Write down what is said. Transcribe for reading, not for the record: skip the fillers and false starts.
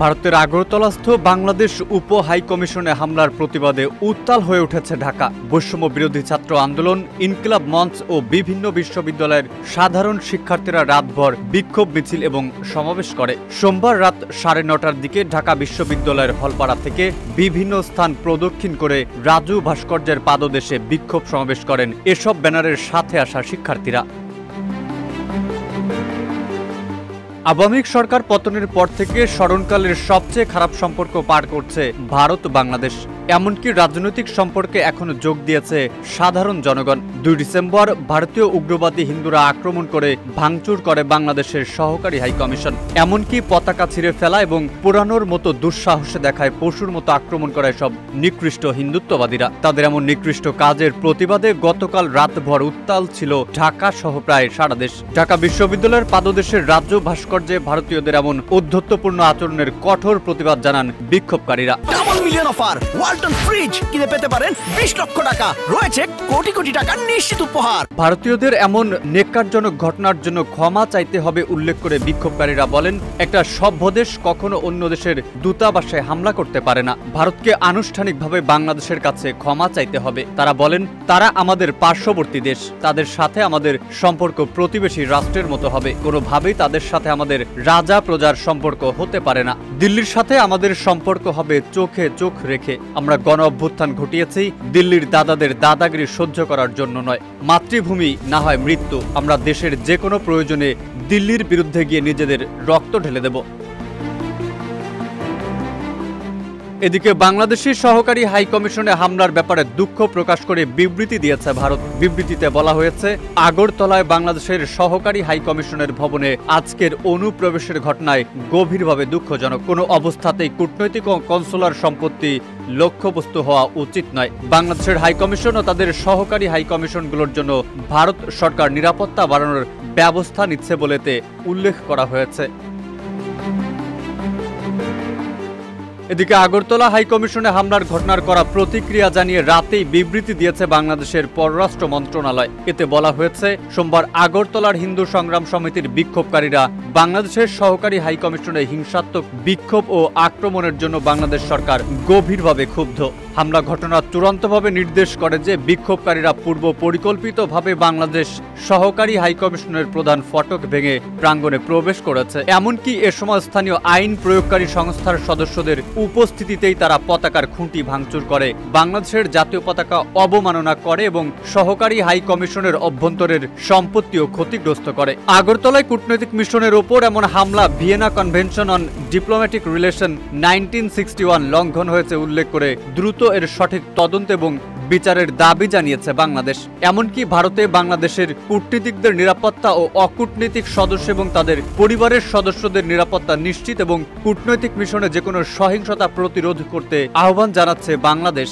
ভারতের আগরতলাস্থ বাংলাদেশ উপ হাই কমিশনে হামলার প্রতিবাদে উত্তাল হয়ে উঠেছে ঢাকা। বৈষম্য বিরোধী ছাত্র আন্দোলন, ইনকিলাব মঞ্চ ও বিভিন্ন বিশ্ববিদ্যালয়ের সাধারণ শিক্ষার্থীরা রাতভর বিক্ষোভ মিছিল এবং সমাবেশ করে। সোমবার রাত 9:30টার দিকে ঢাকা বিশ্ববিদ্যালয়ের হলপাড়া থেকে বিভিন্ন স্থান প্রদক্ষিণ করে রাজু ভাস্কর্যের পাদদেশে বিক্ষোভ সমাবেশ করেন এসব ব্যানারের সাথে আসা শিক্ষার্থীরা। আওয়ামী লীগ সরকার পতনের পর থেকে স্মরণকালের সবচেয়ে খারাপ সম্পর্ক পার করছে ভারত বাংলাদেশ। এমনকি রাজনৈতিক সম্পর্কে এখনো যোগ দিয়েছে সাধারণ জনগণ। 2 ডিসেম্বর ভারতীয় উগ্রবাদী হিন্দুরা আক্রমণ করে ভাঙচুর করে বাংলাদেশের সহকারী হাই কমিশন। এমনকি পতাকা ছিঁড়ে ফেলা এবং পোড়ানোর মতো দুঃসাহসে দেখায় পশুর মতো আক্রমণ করে সব নিকৃষ্ট হিন্দুত্ববাদীরা। তাদের এমন নিকৃষ্ট কাজের প্রতিবাদে গতকাল রাতভর উত্তাল ছিল ঢাকা সহ প্রায় সারা দেশ। ঢাকা বিশ্ববিদ্যালয়ের পাদদেশের রাজ্য ভাস্কর্যে ভারতীয়দের এমন ঔদ্ধত্যপূর্ণ আচরণের কঠোর প্রতিবাদ জানান বিক্ষোভকারীরা। Double million offer, Walton fridge কিনে পেতে পারেন 20 লক্ষ টাকা, রয়েছে কোটি কোটি টাকার নিশ্চিত উপহার। ভারতীয়দের এমন নেককারজনক ঘটনার জন্য ক্ষমা চাইতে হবে উল্লেখ করে বিক্ষোভকারীরা বলেন, একটা সভ্য দেশ কখনো অন্য দেশের দূতাবাসে হামলা করতে পারে না। ভারতকে আনুষ্ঠানিকভাবে বাংলাদেশের কাছে ক্ষমা চাইতে হবে। তারা বলেন, তারা আমাদের পার্শ্ববর্তী দেশ, তাদের সাথে আমাদের সম্পর্ক প্রতিবেশী রাষ্ট্রের মতো হবে। কোনোভাবেই তাদের সাথে আমাদের রাজা প্রজার সম্পর্ক হতে পারে না। দিল্লির সাথে আমাদের সম্পর্ক হবে চোখে চোখ রেখে। আমরা গণ অভ্যুত্থান ঘটিয়েছি দিল্লির দাদাদের দাদাগিরি সহ্য করার জন্য নয়। মাতৃভূমি না হয় মৃত্যু, আমরা দেশের যে কোনো প্রয়োজনে দিল্লির বিরুদ্ধে গিয়ে নিজেদের রক্ত ঢেলে দেব। এদিকে বাংলাদেশের সহকারী হাই কমিশনে হামলার ব্যাপারে দুঃখ প্রকাশ করে বিবৃতি দিয়েছে ভারত। বিবৃতিতে বলা হয়েছে, আগরতলায় বাংলাদেশের সহকারী হাই কমিশনের ভবনে আজকের অনুপ্রবেশের ঘটনায় গভীরভাবে দুঃখজনক। কোনো অবস্থাতেই কূটনৈতিক ও কনসুলার সম্পত্তি লক্ষ্যবস্তু হওয়া উচিত নয়। বাংলাদেশের হাই কমিশন ও তাদের সহকারী হাই কমিশনগুলোর জন্য ভারত সরকার নিরাপত্তা বাড়ানোর ব্যবস্থা নিচ্ছে বলেতে উল্লেখ করা হয়েছে। এদিকে আগরতলা হাই কমিশনে হামলার ঘটনার করা প্রতিক্রিয়া জানিয়ে রাতেই বিবৃতি দিয়েছে বাংলাদেশের পররাষ্ট্র মন্ত্রণালয়। এতে বলা হয়েছে, সোমবার আগরতলার হিন্দু সংগ্রাম সমিতির বিক্ষোভকারীরা বাংলাদেশের সহকারী হাই কমিশনে হিংসাত্মক বিক্ষোভ ও আক্রমণের জন্য বাংলাদেশ সরকার গভীরভাবে ক্ষুব্ধ। হামলা ঘটনা চূড়ান্তভাবে নির্দেশ করে যে বিক্ষোভকারীরা পূর্ব পরিকল্পিতভাবে বাংলাদেশ সহকারী হাই কমিশনের প্রধান ফটক ভেঙে প্রাঙ্গণে প্রবেশ করেছে। এমনকি এ সময় স্থানীয় আইন প্রয়োগকারী সংস্থার সদস্যদের উপস্থিতিতেই তারা পতাকার খুঁটি ভাঙচুর করে, বাংলাদেশের জাতীয় পতাকা অবমাননা করে এবং সহকারী হাই কমিশনের অভ্যন্তরের সম্পত্তিও ক্ষতিগ্রস্ত করে। আগরতলায় কূটনৈতিক মিশনের ওপর এমন হামলা Vienna convention on diplomatic relation 1961 লঙ্ঘন হয়েছে উল্লেখ করে দ্রুত এর সঠিক তদন্ত এবং বিচারের দাবি জানিয়েছে বাংলাদেশ। এমনকি ভারতে বাংলাদেশের কূটনীতিকদের নিরাপত্তা ও অকূটনৈতিক সদস্য এবং তাদের পরিবারের সদস্যদের নিরাপত্তা নিশ্চিত এবং কূটনৈতিক মিশনে যে কোনো সহিংসতা প্রতিরোধ করতে আহ্বান জানাচ্ছে বাংলাদেশ।